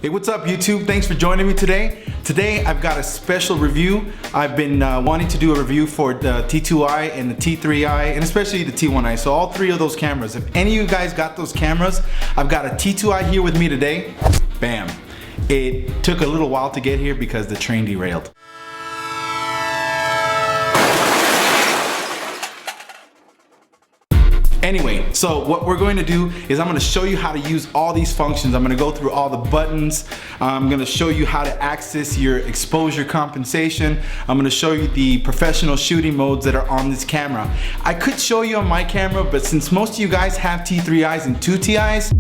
Hey, what's up YouTube? Thanks for joining me today. Today I've got a special review. I've been wanting to do a review for the T2i and the T3i and especially the T1i. So all three of those cameras. If any of you guys got those cameras, I've got a T2i here with me today. Bam. It took a little while to get here because the train derailed. Anyway, so what we're going to do is I'm going to show you how to use all these functions. I'm going to go through all the buttons. I'm going to show you how to access your exposure compensation. I'm going to show you the professional shooting modes that are on this camera. I could show you on my camera, but since most of you guys have T3Is and 2Ti's,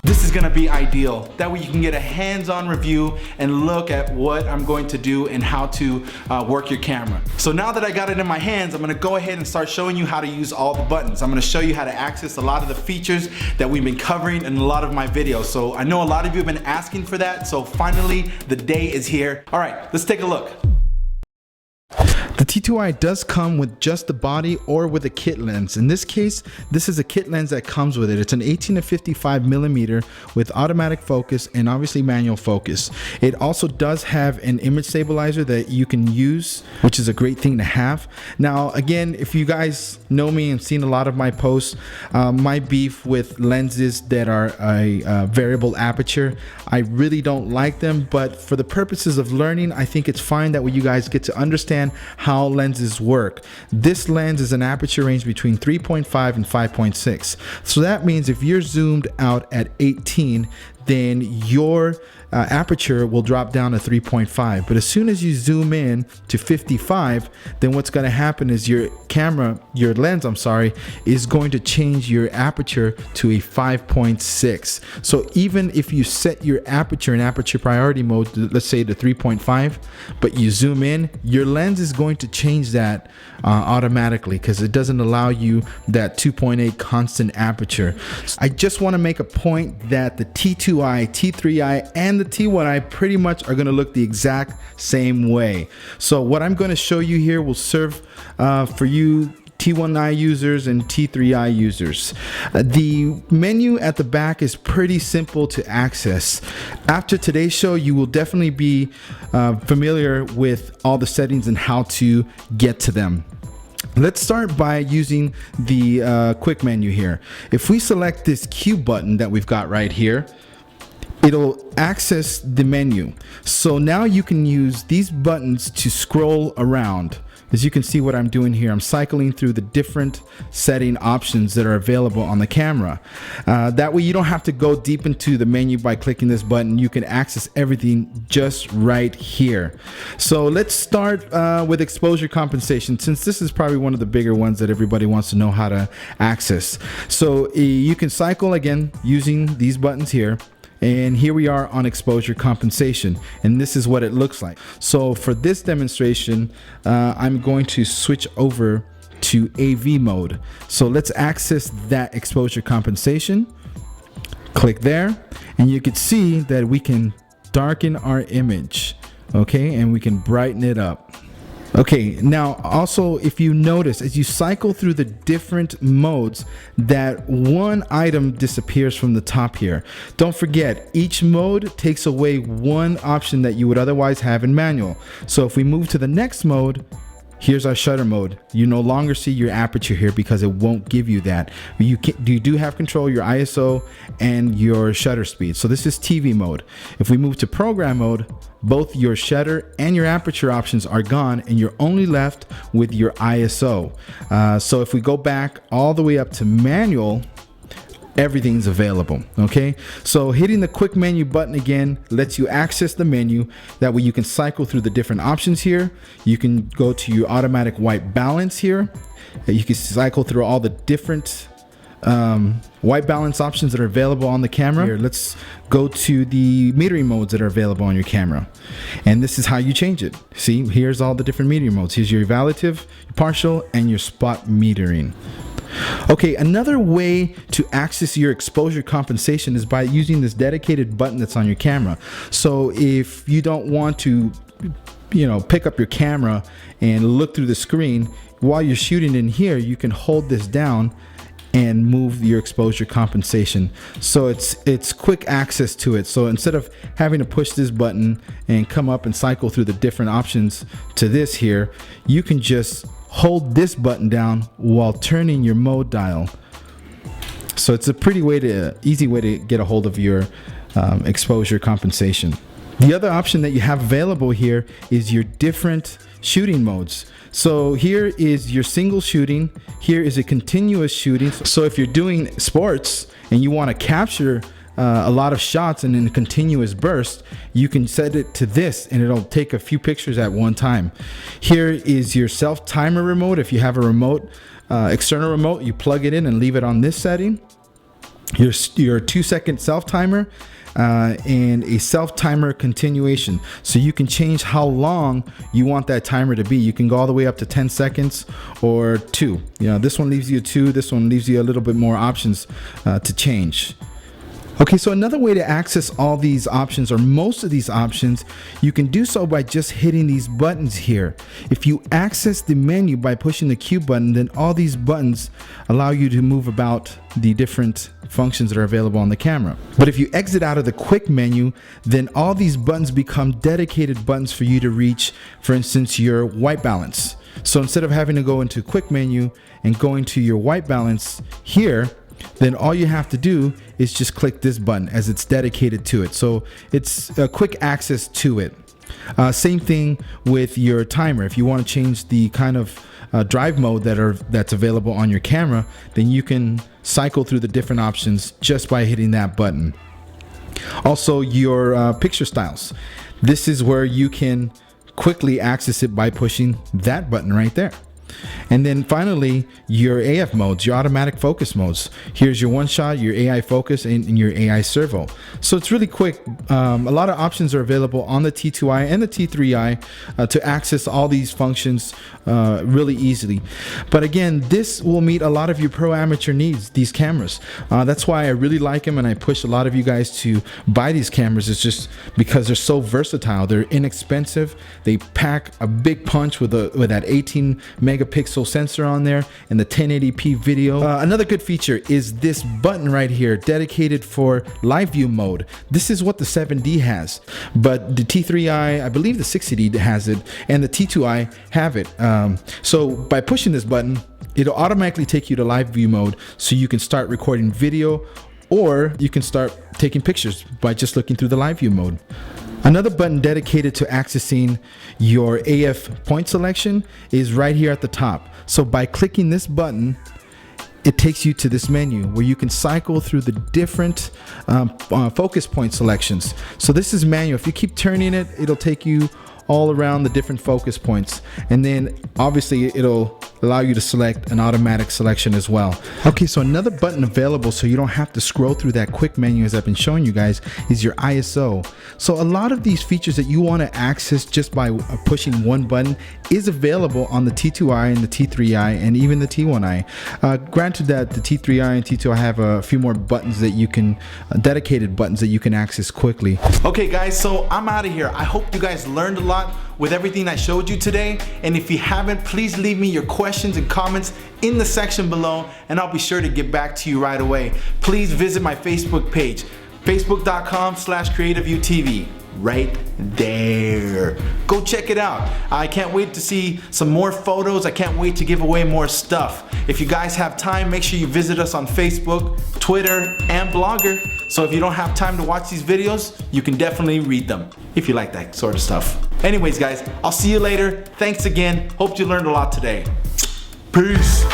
this is gonna be ideal. That way you can get a hands-on review and look at what I'm going to do and how to work your camera. So now that I got it in my hands, I'm gonna go ahead and start showing you how to use all the buttons. I'm gonna show you how to access a lot of the features that we've been covering in a lot of my videos. So I know a lot of you have been asking for that, so finally the day is here. All right, let's take a look. The T2i does come with just the body or with a kit lens. In this case, this is a kit lens that comes with it. It's an 18 to 55 millimeter with automatic focus and obviously manual focus. It also does have an image stabilizer that you can use, which is a great thing to have. Now, again, if you guys know me and seen a lot of my posts, my beef with lenses that are a variable aperture, I really don't like them, but for the purposes of learning, I think it's fine that way you guys get to understand how lenses work. This lens is an aperture range between 3.5 and 5.6. So that means if you're zoomed out at 18, then your aperture will drop down to 3.5. But as soon as you zoom in to 55, then what's going to happen is your lens, is going to change your aperture to a 5.6. So even if you set your aperture in aperture priority mode, let's say to 3.5, but you zoom in, your lens is going to change that automatically because it doesn't allow you that 2.8 constant aperture. I just want to make a point that the T2i, T3i, and the T1i pretty much are going to look the exact same way. So what I'm going to show you here will serve for you T1i users and T3i users. The menu at the back is pretty simple to access. After today's show, you will definitely be familiar with all the settings and how to get to them. Let's start by using the quick menu here. If we select this Q button that we've got right here, it'll access the menu. So now you can use these buttons to scroll around. As you can see what I'm doing here, I'm cycling through the different setting options that are available on the camera. That way you don't have to go deep into the menu by clicking this button. You can access everything just right here. So let's start with exposure compensation, since this is probably one of the bigger ones that everybody wants to know how to access. So you can cycle again using these buttons here. And here we are on exposure compensation, and this is what it looks like. So for this demonstration, I'm going to switch over to AV mode. So let's access that exposure compensation. Click there, and you can see that we can darken our image, okay, and we can brighten it up. Okay, now also if you notice as you cycle through the different modes that one item disappears from the top here. Don't forget, each mode takes away one option that you would otherwise have in manual. So if we move to the next mode, here's our shutter mode. You no longer see your aperture here because it won't give you that. You do have control your ISO and your shutter speed. So this is TV mode. If we move to program mode, both your shutter and your aperture options are gone and you're only left with your ISO. So if we go back all the way up to manual, everything's available. Okay, so hitting the quick menu button again lets you access the menu. That way you can cycle through the different options here. You can go to your automatic white balance here. You can cycle through all the different white balance options that are available on the camera. Here, let's go to the metering modes that are available on your camera, and this is how you change it. See, here's all the different metering modes. Here's your evaluative, your partial, and your spot metering. Okay, another way to access your exposure compensation is by using this dedicated button that's on your camera. So if you don't want to, pick up your camera and look through the screen while you're shooting in here, you can hold this down and move your exposure compensation. So it's quick access to it. So instead of having to push this button and come up and cycle through the different options to this here, you can just hold this button down while turning your mode dial. So it's a pretty easy way to get a hold of your exposure compensation. The other option that you have available here is your different shooting modes. So here is your single shooting. Here is a continuous shooting. So if you're doing sports and you want to capture a lot of shots and in a continuous burst, you can set it to this and it'll take a few pictures at one time. Here is your self timer remote. If you have a remote, external remote, you plug it in and leave it on this setting. Your 2-second self timer, and a self timer continuation. So you can change how long you want that timer to be. You can go all the way up to 10 seconds or 2. You know, this one leaves you 2, this one leaves you a little bit more options to change. Okay, so another way to access all these options, or most of these options, you can do so by just hitting these buttons here. If you access the menu by pushing the Q button, then all these buttons allow you to move about the different functions that are available on the camera. But if you exit out of the quick menu, then all these buttons become dedicated buttons for you to reach, for instance, your white balance. So instead of having to go into quick menu and going to your white balance here, then all you have to do is just click this button, as it's dedicated to it. So it's a quick access to it. Same thing with your timer. If you want to change the kind of drive mode that's available on your camera, then you can cycle through the different options just by hitting that button. Also, your picture styles. This is where you can quickly access it by pushing that button right there. And then finally, your AF modes, your automatic focus modes. Here's your one shot, your AI focus, and your AI servo. So it's really quick. A lot of options are available on the T2i and the T3i to access all these functions really easily. But again, this will meet a lot of your pro amateur needs, these cameras. That's why I really like them, and I push a lot of you guys to buy these cameras. It's just because they're so versatile. They're inexpensive. They pack a big punch with that 18 megapixel sensor on there and the 1080p video. Another good feature is this button right here, dedicated for live view mode. This is what the 7D has, but the T3i, I believe the 60D has it, and the T2i have it. So by pushing this button, it'll automatically take you to live view mode, so you can start recording video, or you can start taking pictures by just looking through the live view mode. Another button dedicated to accessing your AF point selection is right here at the top. So by clicking this button, it takes you to this menu where you can cycle through the different focus point selections. So this is manual. If you keep turning it, it'll take you all around the different focus points, and then obviously it'll allow you to select an automatic selection as well. Okay, so another button available so you don't have to scroll through that quick menu, as I've been showing you guys, is your ISO. So a lot of these features that you want to access just by pushing one button is available on the T2i and the T3i and even the T1i. Granted that the T3i and T2i have a few more buttons that you can, dedicated buttons that you can access quickly. Okay guys, so I'm out of here. I hope you guys learned a lot with everything I showed you today, and if you haven't, please leave me your questions and comments in the section below, and I'll be sure to get back to you right away. Please visit my Facebook page, facebook.com/creativeutv, right there. Go check it out. I can't wait to see some more photos. I can't wait to give away more stuff. If you guys have time, make sure you visit us on Facebook, Twitter, and Blogger. So if you don't have time to watch these videos, you can definitely read them if you like that sort of stuff. Anyways guys, I'll see you later. Thanks again. Hope you learned a lot today. Peace.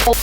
Oh,